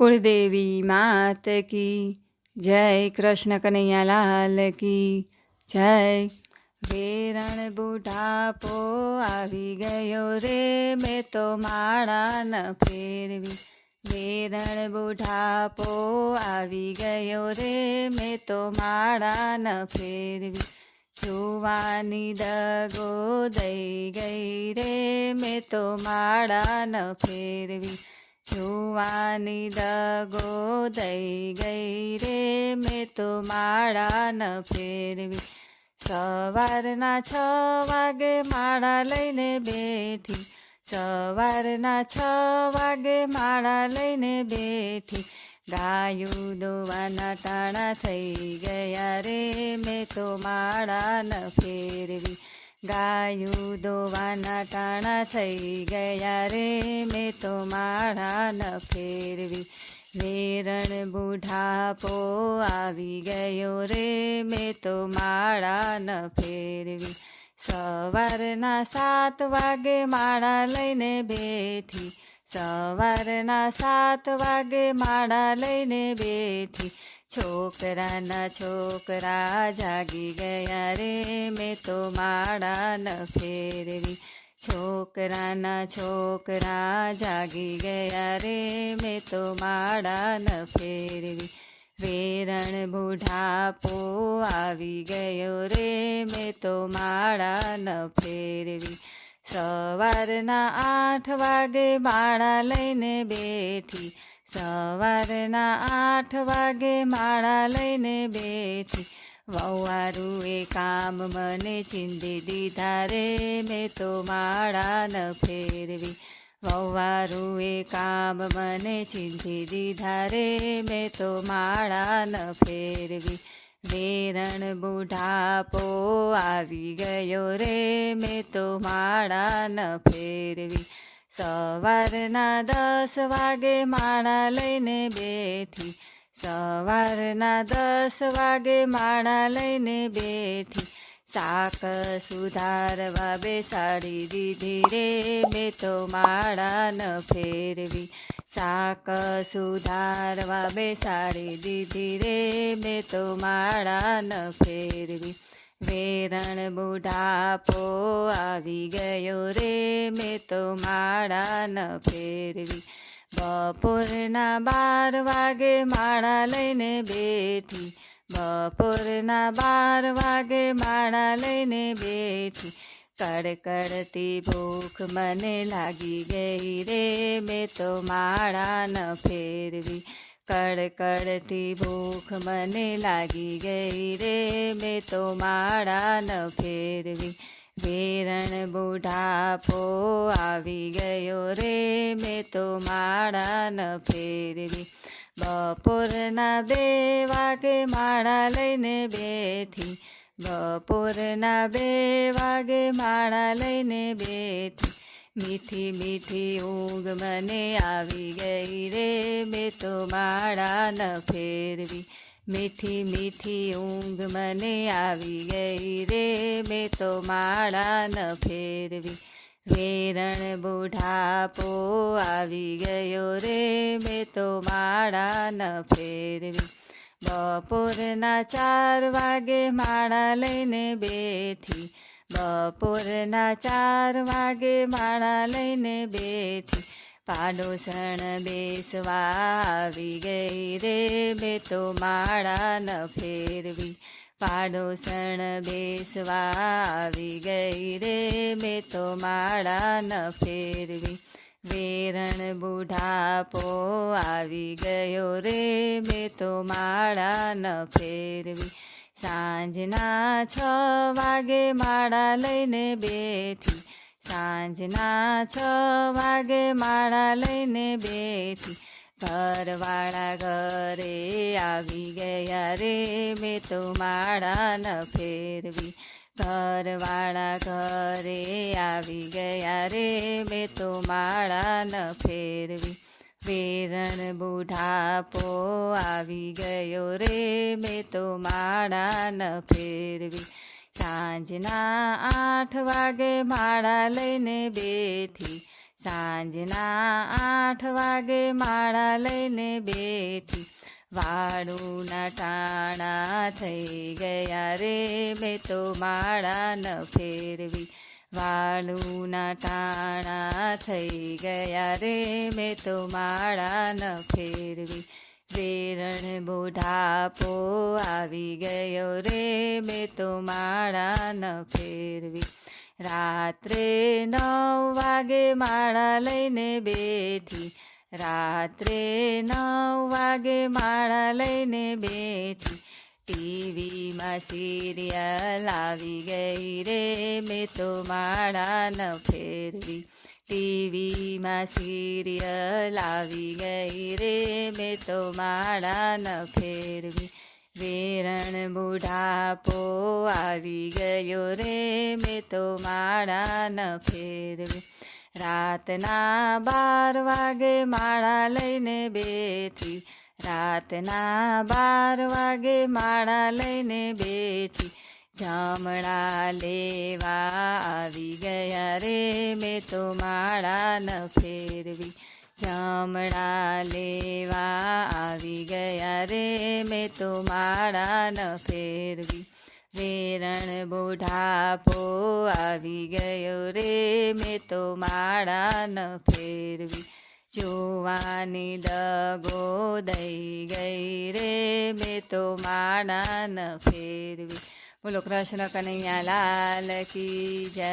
कुलदेवी मात की जय, कृष्ण कन्हैया लाल की जय। વેરણ બુઢાપો આવી ગયો રે, મેં તો માળા ન ફેરવી. વેરણ બુઢાપો આવી ગયો રે, મેં તો માળા ન ફેરવી. જુવાની દગો દઈ ગઈ રે, મેં તો માળા ન ફેરવી. જુવાની દગો દઈ ગઈ રે, મેં તો માળા ન ફેરવી. સવારના 6 વાગે માળા લઈને બેઠી, સવારના 6 વાગે માળા લઈને બેઠી. ગાયું દોવાના ટાણા થઈ ગયા રે, મેં તો માળા ન ફેરવી. ગાયું દોવાના ટાણા થઈ ગયા રે, મેં તો માળા ન ફેરવી. વેરણ બુઢાપો આવી ગયો રે, મેં તો માળા ન ફેરવી. સવારના 7 વાગે માળા લઈને બેઠી, સવારના 7 વાગે માળા લઈને બેઠી. છોકરાના છોકરા જાગી ગયા રે, મેં તો માળા ન ફેરવી. છોકરાના છોકરા જાગી ગયા રે, મેં તો માળા ન ફેરવી. વેરણ બુઢાપો આવી ગયો રે, મેં તો માળા ન ફેરવી. સવારના 8 વાગે માળા લઈને બેઠી, સવારના 8 વાગે માળા લઈને બેઠી. વહુવારુએ કામ મને ચીંધી દીધા રે, મેં તો માળા ન ફેરવી. વહુવારુએ કામ મને ચીંધી દીધા રે, મેં તો માળા ન ફેરવી. વેરણ બુઢાપો આવી ગયો રે, મેં તો માળા ન ફેરવી. સવારના 10 વાગે માળા લઈને બેઠી, સવારના 10 વાગે માળા લઈને બેઠી. શાક સુધારવા બેસાડી દીધી રે, મેં તો માળા ન ફેરવી. શાક સુધારવા બેસાડી દીધી રે, મેં તો માળા ન ફેરવી. વેરણ બુઢાપો આવી ગયો રે, મેં તો માળા ન ફેરવી. બપોરના 12 વાગે માળા લઈને બેઠી, બપોરના 12 વાગે માળા લઈને બેઠી. કડકડતી ભૂખ મને લાગી ગઈ રે, મેં તો માળા ન ફેરવી. કડકડતી ભૂખ મને લાગી ગઈ રે, મેં તો માળા ન ફેરવી. વેરણ બુઢાપો આવી ગયો રે, મેં તો માળા ન ફેરવી. બપોરના 2 વાગે માળા લઈને બેઠી, બપોરના 2 વાગે માળા લઈને બેઠી. મીઠી મીઠી ઊંઘ મને આવી ગઈ રે, મેં તો માળા ન ફેરવી. મીઠી મીઠી ઊંઘ મને આવી ગઈ રે, મેં તો માળા ન ફેરવી. વેરણ બુઢાપો આવી ગયો રે, મેં તો માળા ન ફેરવી. બપોરના 4 વાગે માળા લઈને બેઠી, બપોરના 4 વાગે માળા લઈને બેઠી. પાડોશણ બેસવા આવી ગઈ રે, મેં તો માળા ન ફેરવી. પાડોશણ બેસવા આવી ગઈ રે, મેં તો માળા ન ફેરવી. વેરણ બુઢાપો આવી ગયો રે, મેં તો માળા ન ફેરવી. સાંજના 6 વાગે માળા લઈને બેઠી, સાંજના 6 વાગે માળા લઈને બેઠી. ઘરવાળા ઘરે આવી ગયા રે, મેં તો માળા ન ફેરવી. ઘરવાળા ઘરે આવી ગયા રે, મેં તો માળા ન ફેરવી. વેરણ બુઢાપો આવી ગયો રે, મેં તો માળા ન ફેરવી. સાંજના 8 વાગે માળા લઈને બેઠી, સાંજના 8 વાગે માળા લઈને બેઠી, વાળુના ટાણા થઈ ગયા રે, મેં તો માળા ન ફેરવી. વાળુના ટાણા થઈ ગયા રે, મેં તો માળા ન ફેરવી. વેરણ બુઢાપો આવી ગયો રે, મેં તો માળા ન ફેરવી. રાત્રે 9 વાગે માળા લઈને બેઠી, રાત્રે 9 વાગે માળા લઈને બેઠી. ટીવીમાં સિરિયલ આવી ગઈ રે, મેં તો માળા ન ફેરવી. ટીવીમાં સિરિયલ આવી ગઈ રે, મેં તો માળા ન ફેરવી. વેરણ બુઢાપો આવી ગયો રે, મેં તો માળા ન ફેરવી. રાતના 12 વાગે માળા લઈને બેઠી, રાતના 12 વાગે માળા લઈને બેઠી. જમણા લેવા આવી ગયા રે, મેં તો માળા ન ફેરવી. જમણા લેવા આવી ગયા રે, મેં તો માળા ન ફેરવી. વેરણ બુઢાપો આવી ગયો રે, મેં તો માળા ન ફેરવી. જોવાની દગો દઈ ગઈ રે, મેં તો માળા ન ફેરવી. બોલો કૃષ્ણ કનૈયા લાલ કી જય.